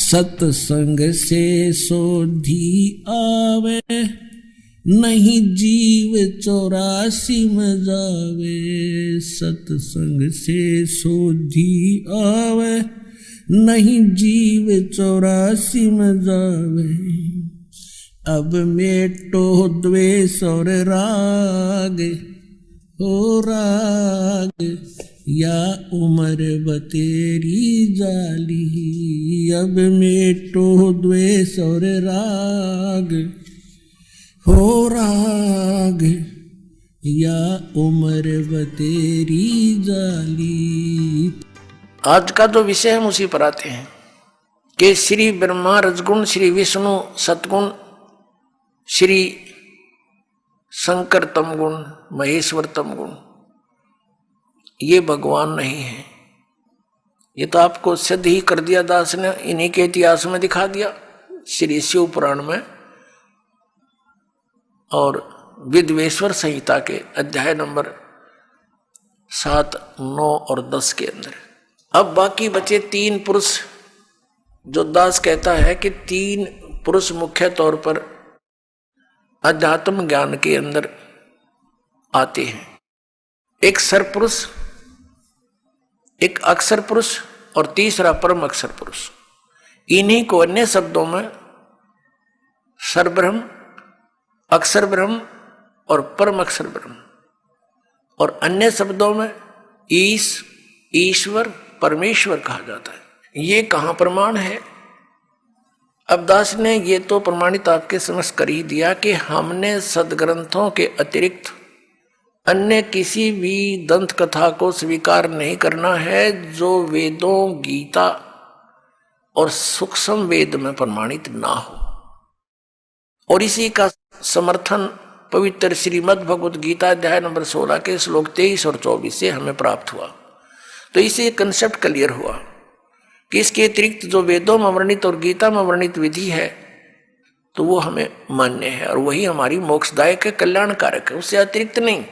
सत्संग से सोधी आवे, नहीं जीव 84 में जावे। सत्संग से सोधी आवे, नहीं जीव 84 में जावे। अब मेटो द्वेष और राग, हो राग या उम्र बतेरी जाली। अब मेटो द्वेष और राग, हो राग या उम्र बतेरी जाली। आज का जो विषय हम उसी पर आते हैं कि श्री ब्रह्मा रजगुण, श्री विष्णु सतगुण, श्री शंकर तमगुण, महेश्वर तमगुण, ये भगवान नहीं है। ये तो आपको सिद्ध ही कर दिया दास ने, इन्हीं के इतिहास में दिखा दिया श्री शिव पुराण में और विद्वेश्वर संहिता के अध्याय नंबर 7, 9 और 10 के अंदर। अब बाकी बचे 3 पुरुष जो दास कहता है कि 3 पुरुष मुख्य तौर पर अध्यात्म ज्ञान के अंदर आते हैं। एक सरपुरुष, एक अक्षर पुरुष और तीसरा परम अक्षर पुरुष। इन्हीं को अन्य शब्दों में सरब्रह्म, अक्षर ब्रह्म और परम अक्षर ब्रह्म, और अन्य शब्दों में ईश, ईश्वर, परमेश्वर कहा जाता है। ये कहाँ प्रमाण है? अब दास ने ये तो प्रमाणित आपके समझ कर ही दिया कि हमने सदग्रंथों के अतिरिक्त अन्य किसी भी दंत कथा को स्वीकार नहीं करना है जो वेदों, गीता और सूक्ष्म वेद में प्रमाणित ना हो। और इसी का समर्थन पवित्र श्रीमद् भगवद गीता अध्याय नंबर 16 के श्लोक 23 और 24 से हमें प्राप्त हुआ। तो इससे कंसेप्ट क्लियर हुआ कि इसके अतिरिक्त जो वेदों में वर्णित और गीता में वर्णित विधि है तो वो हमें मान्य है और वही हमारी मोक्षदायक है, कल्याणकारक है, उससे अतिरिक्त नहीं।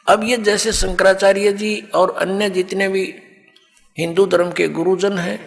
अब ये जैसे शंकराचार्य जी और अन्य जितने भी हिंदू धर्म के गुरुजन हैं,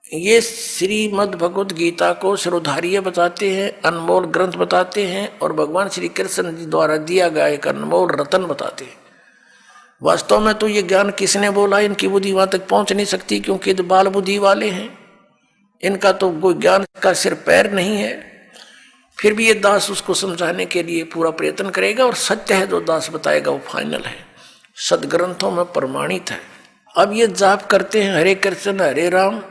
ये श्रीमद् भगवद गीता को शिरोधार्य बताते हैं, अनमोल ग्रंथ बताते हैं और भगवान श्री कृष्ण जी द्वारा दिया गया एक अनमोल रतन बताते हैं। वास्तव में तो ये ज्ञान किसने बोला? इनकी बुद्धि वहां तक पहुंच नहीं सकती क्योंकि तो बाल बुद्धि वाले हैं, इनका तो कोई ज्ञान का सिर पैर नहीं है। फिर भी ये दास उसको समझाने के लिए पूरा प्रयत्न करेगा और सत्य है जो दास बताएगा वो फाइनल है, सदग्रंथों में प्रमाणित है। अब ये जाप करते हैं हरे कृष्ण हरे राम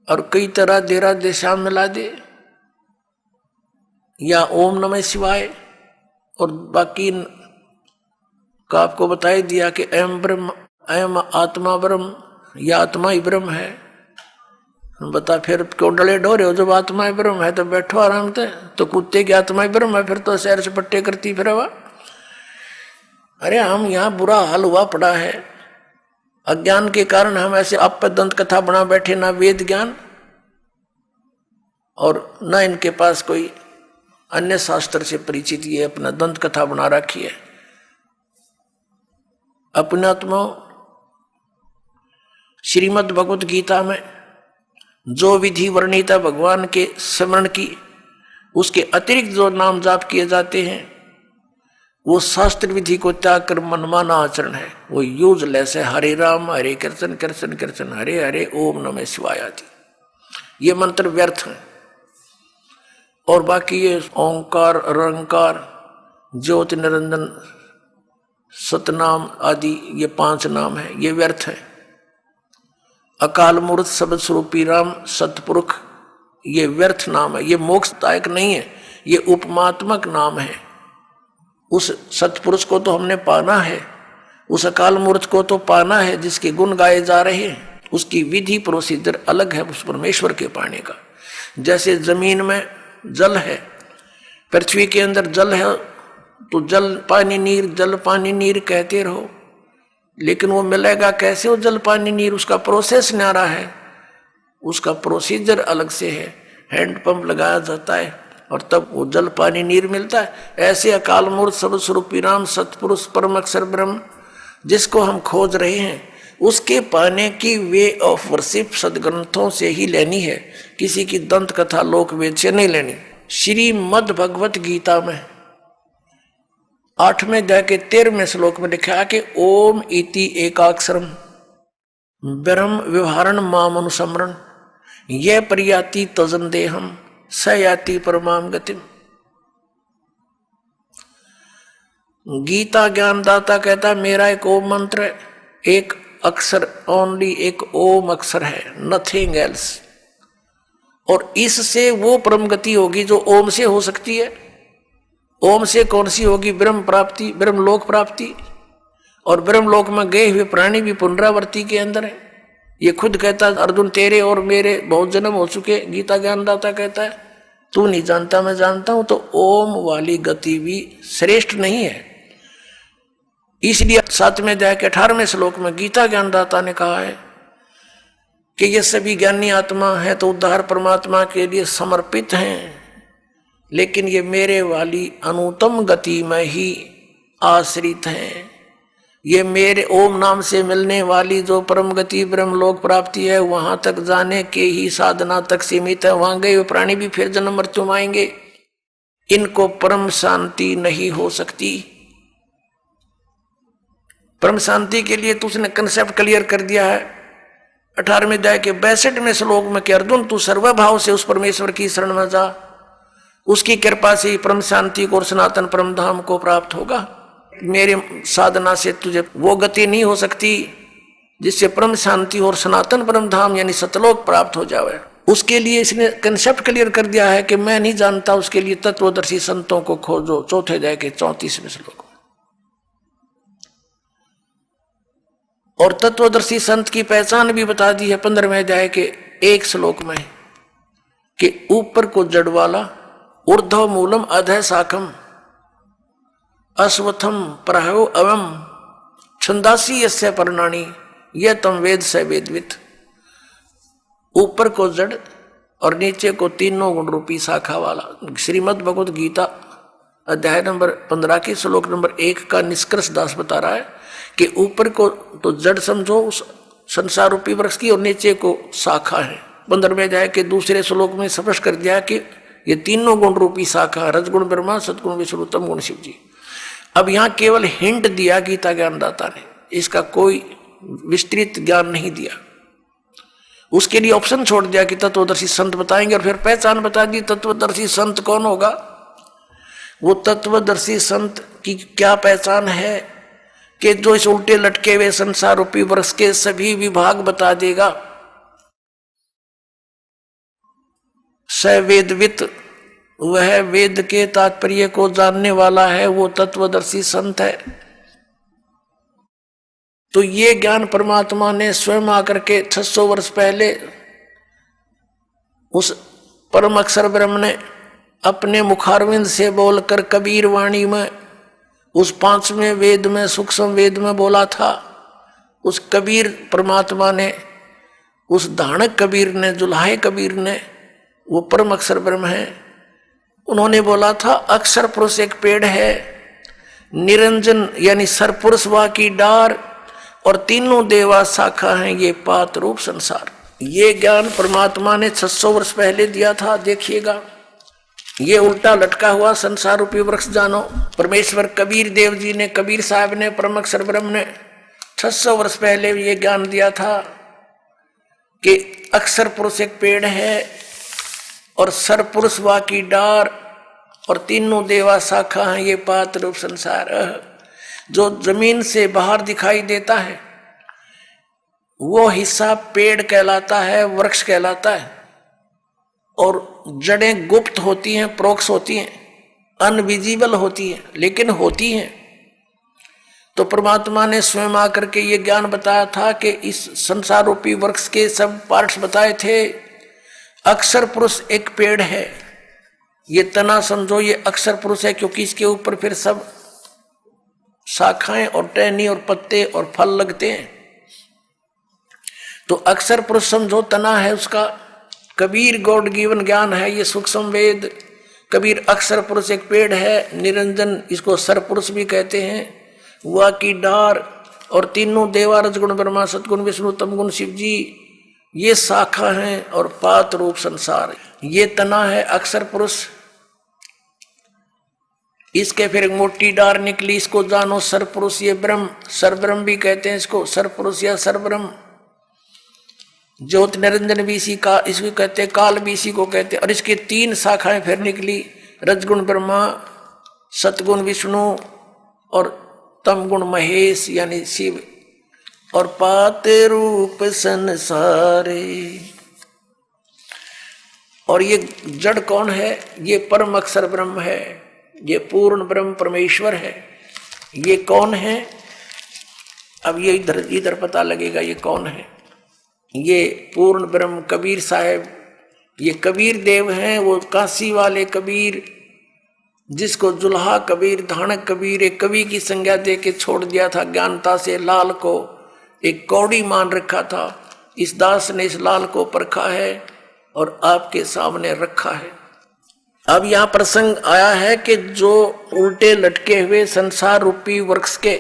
और कई तरह देरा देशाम मिला दे या ओम नमः शिवाय, और बाकी का आपको बताई दिया कि अयम ब्रह्म, अयम आत्मा ब्रह्म, या आत्मा ही ब्रह्म है। बता फिर क्यों डले डोरे हो? जब आत्मा ही ब्रह्म है तो बैठो आराम से। तो कुत्ते की आत्मा ही ब्रह्म है, फिर तो सैर सपट्टे करती फिर हवा। अरे हम यहाँ बुरा हाल हुआ पड़ा है, अज्ञान के कारण हम ऐसे आप पर दंत कथा बना बैठे, ना वेद ज्ञान और ना इनके पास कोई अन्य शास्त्र से परिचित, ये अपना दंत कथा बना रखी है। अपने आत्मा श्रीमद् भगवद गीता में जो विधि वर्णित है भगवान के स्मरण की, उसके अतिरिक्त जो नाम जाप किए जाते हैं वो शास्त्र विधि को त्याग कर मनमाना आचरण है, वो यूजलेस है। हरे राम हरे कृष्ण कृष्ण कृष्ण हरे हरे ओम नमः शिवाय आदि ये मंत्र व्यर्थ हैं। और बाकी ये ओंकार, अरंकार, ज्योति निरंजन, सतनाम आदि ये 5 नाम है, ये व्यर्थ है। अकाल मूर्त शब्द स्वरूपी राम सतपुरुष, ये व्यर्थ नाम है, ये मोक्षदायक नहीं है, ये उपमात्मक नाम है। उस सतपुरुष को तो हमने पाना है, उस अकाल मूर्त को तो पाना है जिसके गुण गाए जा रहे हैं। उसकी विधि प्रोसीजर अलग है उस परमेश्वर के पाने का। जैसे जमीन में जल है, पृथ्वी के अंदर जल है, तो जल पानी नीर, जल पानी नीर कहते रहो, लेकिन वो मिलेगा कैसे वो जल पानी नीर? उसका प्रोसेस न्यारा है, उसका प्रोसीजर अलग से है। हैंडपंप लगाया जाता है और तब वो जल पानी नीर मिलता है। ऐसे अकाल मूर्त सर्वस्वरूपी राम सतपुरुष परम अक्षर ब्रह्म जिसको हम खोज रहे हैं, उसके पाने की वे ऑफ वर्शिप सदग्रंथों से ही लेनी है, किसी की दंत कथा लोक वेद से नहीं लेनी। श्रीमद् भगवत गीता में 8वें अध्याय के 13वें श्लोक में लिखा है कि ओम इति एकाक्षरम ब्रह्म व्यवहारण माम अनुसमरण यह प्रयाति तजन देहम स याति परमाम गतिम। गीता ज्ञानदाता कहता है मेरा एक ओम मंत्र है, एक अक्षर, ओनली एक ओम अक्षर है, नथिंग एल्स, और इससे वो परम गति होगी जो ओम से हो सकती है। ओम से कौन सी होगी? ब्रह्म प्राप्ति, ब्रह्मलोक प्राप्ति। और ब्रह्मलोक में गए हुए प्राणी भी पुनरावृत्ति के अंदर है। ये खुद कहता है अर्जुन तेरे और मेरे बहुत जन्म हो चुके। गीता ज्ञानदाता कहता है तू नहीं जानता मैं जानता हूं। तो ओम वाली गति भी श्रेष्ठ नहीं है। इसलिए 7वें अध्याय के 18वें श्लोक में गीता ज्ञानदाता ने कहा है कि ये सभी ज्ञानी आत्मा है तो उद्धार परमात्मा के लिए समर्पित हैं, लेकिन ये मेरे वाली अनुत्तम गति में ही आश्रित हैं। ये मेरे ओम नाम से मिलने वाली जो परम गति ब्रह्मलोक प्राप्ति है वहां तक जाने के ही साधना तक सीमित है। वहां गए हुए प्राणी भी फिर जन्म मृत्यु में आएंगे, इनको परम शांति नहीं हो सकती। परम शांति के लिए तो उसने कंसेप्ट क्लियर कर दिया है 18वें अध्याय के 62वें श्लोक में कि अर्जुन तू सर्वभाव से उस परमेश्वर की शरण में जा, उसकी कृपा से परम शांति को और सनातन परम धाम को प्राप्त होगा। मेरे साधना से तुझे वो गति नहीं हो सकती जिससे परम शांति और सनातन परम धाम यानी सतलोक प्राप्त हो जाए। उसके लिए इसने कंसेप्ट क्लियर कर दिया है कि मैं नहीं जानता, उसके लिए तत्वदर्शी संतों को खोजो। 4थे अध्याय के 34वें श्लोक में। और तत्वदर्शी संत की पहचान भी बता दी है 15वें अध्याय के 1 श्लोक में कि ऊपर को जड़ वाला, ऊर्ध्व मूलम अधः शाखम, अश्वत्थम प्रहयो अवम, छंदासी यस्य पर्णानि यह तम वेद स वेदवित। ऊपर को जड़ और नीचे को तीनों गुण रूपी शाखा वाला। श्रीमद् भगवत गीता अध्याय नंबर 15 के श्लोक नंबर 1 का निष्कर्ष दास बता रहा है कि ऊपर को तो जड़ समझो उस संसार रूपी वृक्ष की, और नीचे को शाखा है। 15वें अध्याय के दूसरे श्लोक में स्पष्ट कर दिया कि ये तीनों गुण रूपी शाखा, रजगुण ब्रह्मा, सदगुण विष्णु, तम गुण शिव जी। अब यहां केवल हिंट दिया गीता ज्ञानदाता ने, इसका कोई विस्तृत ज्ञान नहीं दिया। उसके लिए ऑप्शन छोड़ दिया कि तत्वदर्शी संत बताएंगे, और फिर पहचान बता दी। तत्वदर्शी संत कौन होगा? वो तत्वदर्शी संत की क्या पहचान है कि जो इस उल्टे लटके हुए संसार रूपी वृक्ष के सभी विभाग बता देगा। सवेदवित, वह वेद के तात्पर्य को जानने वाला है, वो तत्वदर्शी संत है। तो ये ज्ञान परमात्मा ने स्वयं आकर के 600 वर्ष पहले उस परम अक्षर ब्रह्म ने अपने मुखारविंद से बोलकर कबीर वाणी में उस 5वें वेद में सूक्ष्म वेद में बोला था। उस कबीर परमात्मा ने, उस धाणक कबीर ने, जुल्हाए कबीर ने, वो परम अक्षर ब्रह्म है, उन्होंने बोला था अक्षर पुरुष एक पेड़ है, निरंजन यानी सरपुरुष वा की डार, और तीनों देवा शाखा हैं ये पात रूप संसार। ये ज्ञान परमात्मा ने 600 वर्ष पहले दिया था। देखिएगा ये उल्टा लटका हुआ संसार रूपी वृक्ष जानो। परमेश्वर कबीर देव जी ने, कबीर साहब ने, परम अक्षर ब्रह्म ने 600 वर्ष पहले ये ज्ञान दिया था कि अक्षर पुरुष एक पेड़ है और सरपुरुष वा की डार और तीनों देवा शाखा हैं ये पात रूप संसार। जो जमीन से बाहर दिखाई देता है वो हिस्सा पेड़ कहलाता है, वृक्ष कहलाता है, और जड़ें गुप्त होती हैं, प्रोक्ष होती हैं, अनविजिबल होती हैं, लेकिन होती हैं। तो परमात्मा ने स्वयं आकर के ये ज्ञान बताया था कि इस संसार रूपी वृक्ष के सब पार्ट्स बताए थे। अक्षर पुरुष एक पेड़ है, ये तना समझो ये अक्षर पुरुष है, क्योंकि इसके ऊपर फिर सब शाखाएं और टहनी और पत्ते और फल लगते हैं। तो अक्षर पुरुष समझो तना है उसका। कबीर गॉड गिवन ज्ञान है ये सूक्ष्म वेद। कबीर अक्षर पुरुष एक पेड़ है, निरंजन इसको सर पुरुष भी कहते हैं, हुआ की डार और तीनों देवा रजगुण ब्रह्मा सतगुण विष्णु तमगुण शिव जी, ये शाखा है और पात रूप संसार है। ये तना है अक्षर पुरुष, इसके फिर मोटी डार निकली, इसको जानो सरपुरुष, ये ब्रह्म, सरब्रह्म भी कहते हैं इसको, सरपुरुष या सरब्रह्म। ज्योत निरंजन भी इसी का, इसको कहते हैं, काल भी इसी को कहते हैं। और इसकी 3 शाखाएं फिर निकली, रजगुण ब्रह्मा, सतगुण विष्णु और तमगुण महेश यानी शिव, और पात रूप संसारे। और ये जड़ कौन है? ये परम अक्षर ब्रह्म है, ये पूर्ण ब्रह्म परमेश्वर है। ये कौन है? अब ये इधर पता लगेगा ये कौन है। ये पूर्ण ब्रह्म कबीर साहब, ये कबीर देव हैं, वो काशी वाले कबीर, जिसको जुल्हा कबीर, धानक कबीर, एक कवि की संज्ञा दे के छोड़ दिया था ज्ञानता से। लाल को एक कौड़ी मान रखा था, इस दास ने इस लाल को परखा है और आपके सामने रखा है। अब यह प्रसंग आया है कि जो उल्टे लटके हुए संसार रूपी वृक्ष के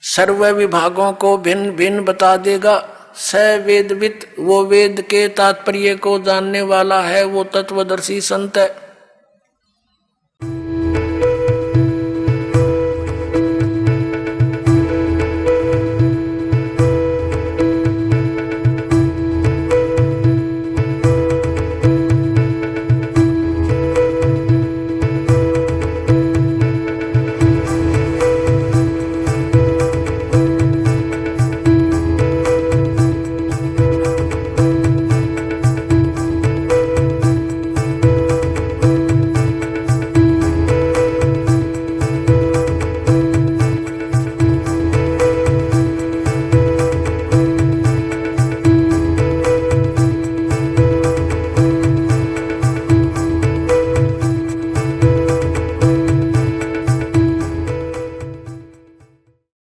सर्व विभागों को भिन्न भिन्न बता देगा। स वेदवित, वो वेद के तात्पर्य को जानने वाला है, वो तत्वदर्शी संत है।